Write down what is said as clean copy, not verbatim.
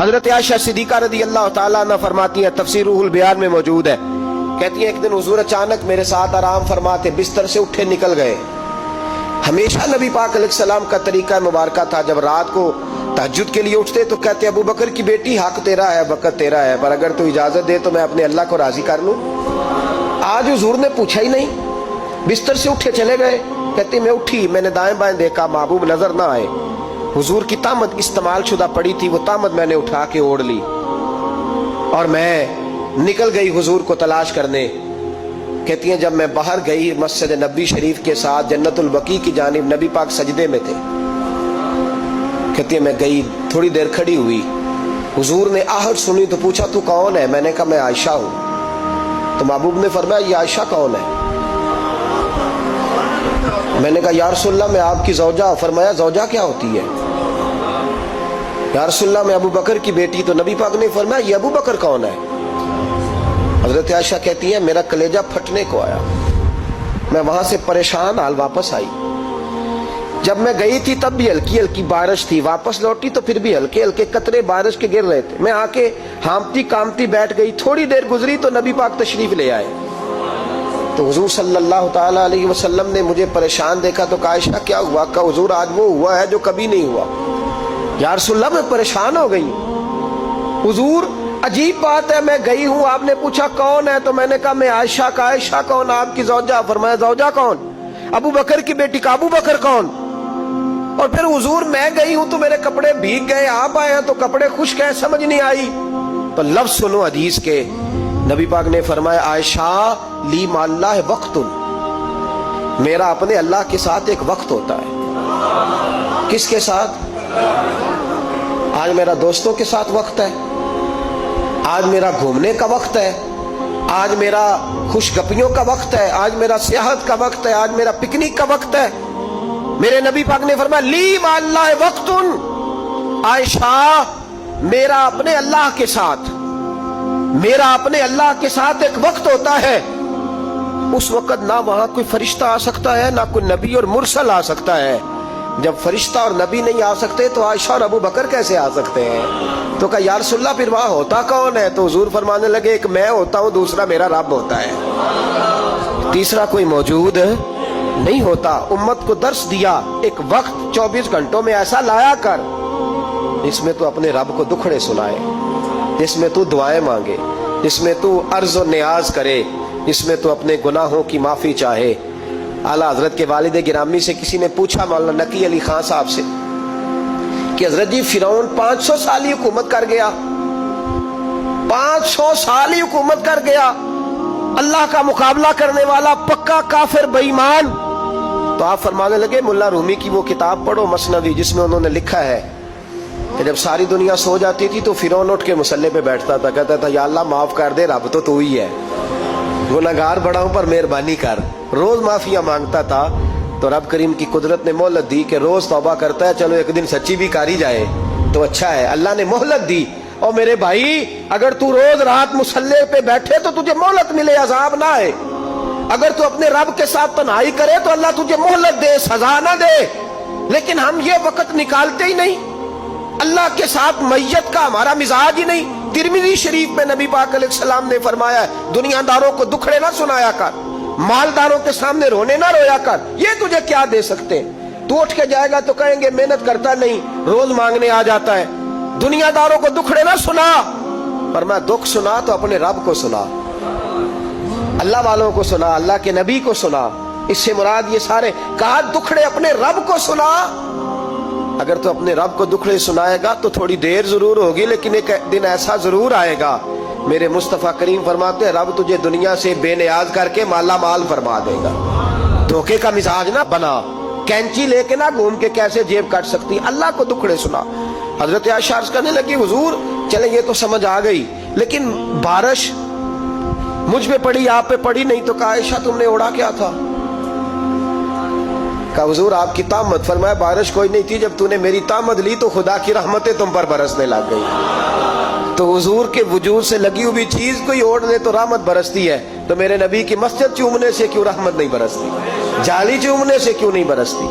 حضرت عائشہ صدیقہ رضی اللہ تعالیٰ عنہ فرماتی ہیں، تفسیر روح البیان میں موجود ہے، کہتی ہیں ایک دن حضور اچانک میرے ساتھ آرام فرماتے بستر سے اٹھے نکل گئے۔ ہمیشہ نبی پاک علیہ السلام کا طریقہ مبارکہ تھا، جب رات کو تہجد کے لیے اٹھتے تو کہتے ابو بکر کی بیٹی حق تیرا ہے، وقت تیرا ہے، پر اگر تو اجازت دے تو میں اپنے اللہ کو راضی کر لوں۔ آج حضور نے پوچھا ہی نہیں، بستر سے اٹھے چلے گئے۔ کہتے میں اٹھی، میں نے دائیں بائیں دیکھا، محبوب نظر نہ آئے۔ حضور کی طامت استعمال شدہ پڑی تھی، وہ طامت میں نے اٹھا کے اوڑھ لی اور میں نکل گئی حضور کو تلاش کرنے۔ کہتی ہیں جب میں باہر گئی مسجد نبی شریف کے ساتھ جنت البقیع کی جانب، نبی پاک سجدے میں تھے۔ کہتی ہیں میں گئی، تھوڑی دیر کھڑی ہوئی، حضور نے آہٹ سنی تو پوچھا تو کون ہے؟ میں نے کہا میں عائشہ ہوں۔ تو محبوب نے فرمایا یہ عائشہ کون ہے؟ میں نے کہا یا رسول اللہ میں آپ کی زوجہ۔ فرمایا زوجہ کیا ہوتی ہے؟ یا رسول اللہ میں ابو بکر کی بیٹی۔ تو نبی پاک نے فرمایا یہ ابو بکر کون ہے؟ حضرت عائشہ کہتی ہیں میرا کلیجہ پھٹنے کو آیا، میں وہاں سے پریشان حال واپس آئی۔ جب میں گئی تھی تب بھی ہلکی ہلکی بارش تھی، واپس لوٹی تو پھر بھی ہلکے ہلکے قطرے بارش کے گر رہے تھے۔ میں آ کے ہامتی کامتی بیٹھ گئی، تھوڑی دیر گزری تو نبی پاک تشریف لے آئے۔ تو حضور صلی اللہ تعالیٰ علیہ وسلم نے مجھے پریشان دیکھا تو کہا عائشہ کیا ہوا؟ کہا حضور آج وہ ہوا ہے جو کبھی نہیں ہوا۔ یا رسول اللہ میں پریشان ہو گئی۔ حضور عجیب بات ہے، میں گئی ہوں، آپ نے پوچھا کون ہے تو میں نے کہا میں عائشہ کا۔ عائشہ کون؟ آپ کی زوجہ۔ فرمایا زوجہ کون؟ ابو بکر کی بیٹی کا۔ ابو بکر کون؟ اور پھر حضور میں گئی ہوں تو میرے کپڑے بھیگ گئے، آپ آئے ہیں تو کپڑے خشک ہیں، سمجھ نہیں آئی۔ تو لفظ سنو حدیث کے، نبی پاک نے فرمایا عائشہ لی مع اللہ وقت، میرا اپنے اللہ کے ساتھ ایک وقت ہوتا ہے۔ کس کے ساتھ؟ آج میرا دوستوں کے ساتھ وقت ہے، آج میرا گھومنے کا وقت ہے، آج میرا خوش گپیوں کا وقت ہے، آج میرا سیاحت کا وقت ہے، آج میرا پکنک کا وقت ہے۔ میرے نبی پاک نے فرمایا لی مع اللہ وقت، عائشہ میرا اپنے اللہ کے ساتھ، میرا اپنے اللہ کے ساتھ ایک وقت ہوتا ہے۔ اس وقت نہ وہاں کوئی فرشتہ آ سکتا ہے، نہ کوئی نبی اور مرسل آ سکتا ہے۔ جب فرشتہ اور نبی نہیں آ سکتے تو عائشہ اور ابو بکر کیسے آ سکتے ہیں؟ تو کہا یا رسول اللہ پھر وہاں ہوتا کون ہے؟ تو حضور فرمانے لگے ایک میں ہوتا ہوں، دوسرا میرا رب ہوتا ہے، تیسرا کوئی موجود نہیں ہوتا۔ امت کو درس دیا ایک وقت 24 گھنٹوں میں ایسا لایا کر جس میں تو اپنے رب کو دکھڑے سنائے، جس میں تو دعائیں مانگے، جس میں تو عرض و نیاز کرے، جس میں تو اپنے گناہوں کی معافی چاہے۔ اعلیٰ حضرت کے والد گرامی سے کسی نے پوچھا مولانا نقی علی خان صاحب سے کہ حضرت جی فرعون 500 سال ہی حکومت کر گیا، 500 سال ہی حکومت کر گیا، اللہ کا مقابلہ کرنے والا پکا کافر بے ایمان۔ تو آپ فرمانے لگے ملا رومی کی وہ کتاب پڑھو مثنوی، جس میں انہوں نے لکھا ہے کہ جب ساری دنیا سو جاتی تھی تو فرعون اٹھ کے مصلے پہ بیٹھتا تھا، کہتا تھا یا اللہ معاف کر دے، رب تو ہی ہے، گناہگار بڑا ہوں پر مہربانی کر۔ روز معافیاں مانگتا تھا تو رب کریم کی قدرت نے مہلت دی کہ روز توبہ کرتا ہے، چلو ایک دن سچی بھی کاری جائے تو اچھا ہے، اللہ نے مہلت دی۔ اور میرے بھائی اگر تو روز رات مصلے پہ بیٹھے تو تجھے مہلت ملے، عذاب نہ آئے۔ اگر تو اپنے رب کے ساتھ تنہائی کرے تو اللہ تجھے مہلت دے، سزا نہ دے۔ لیکن ہم یہ وقت نکالتے ہی نہیں، اللہ کے ساتھ میت کا ہمارا مزاج ہی نہیں۔ ترمذی شریف میں نبی پاک علیہ السلام نے فرمایا ہے دنیا داروں کو دکھڑے نہ سنایا کر، مالداروں کے سامنے رونے نہ رویا کر، یہ تجھے کیا دے سکتے؟ تو اٹھ کے جائے گا تو کہیں گے محنت کرتا نہیں، روز مانگنے آ جاتا ہے۔ دنیا داروں کو دکھڑے نہ سنا، پر میں دکھ سنا تو اپنے رب کو سنا، اللہ والوں کو سنا، اللہ کے نبی کو سنا۔ اس سے مراد یہ سارے کہا دکھڑے اپنے رب کو سنا۔ اگر تو اپنے رب کو دکھڑے سنائے گا تو تھوڑی دیر ضرور ہوگی، لیکن ایک دن ایسا ضرور آئے گا، میرے مصطفیٰ کریم فرماتے ہیں رب تجھے دنیا سے بے نیاز کر کے مالا مال فرما دے گا۔ دھوکے کا مزاج نہ بنا، کینچی لے کے نہ گھوم کے کیسے جیب کٹ سکتی، اللہ کو دکھڑے سنا۔ حضرت عائشہ عرض کرنے لگی حضور چلے یہ تو سمجھ آ گئی، لیکن بارش مجھ پہ پڑی آپ پہ پڑی نہیں، تو کہا عائشہ تم نے اوڑا کیا تھا؟ کہا حضور آپ کی طامت۔ فرمایا بارش کوئی نہیں تھی، جب تو نے میری طامت لی تو خدا کی رحمتیں تم پر برسنے لگ گئی۔ تو حضور کے وجود سے لگی ہوئی چیز کوئی اوڑھ لے تو رحمت برستی ہے، تو میرے نبی کی مسجد چومنے سے کیوں رحمت نہیں برستی؟ جالی چومنے سے کیوں نہیں برستی؟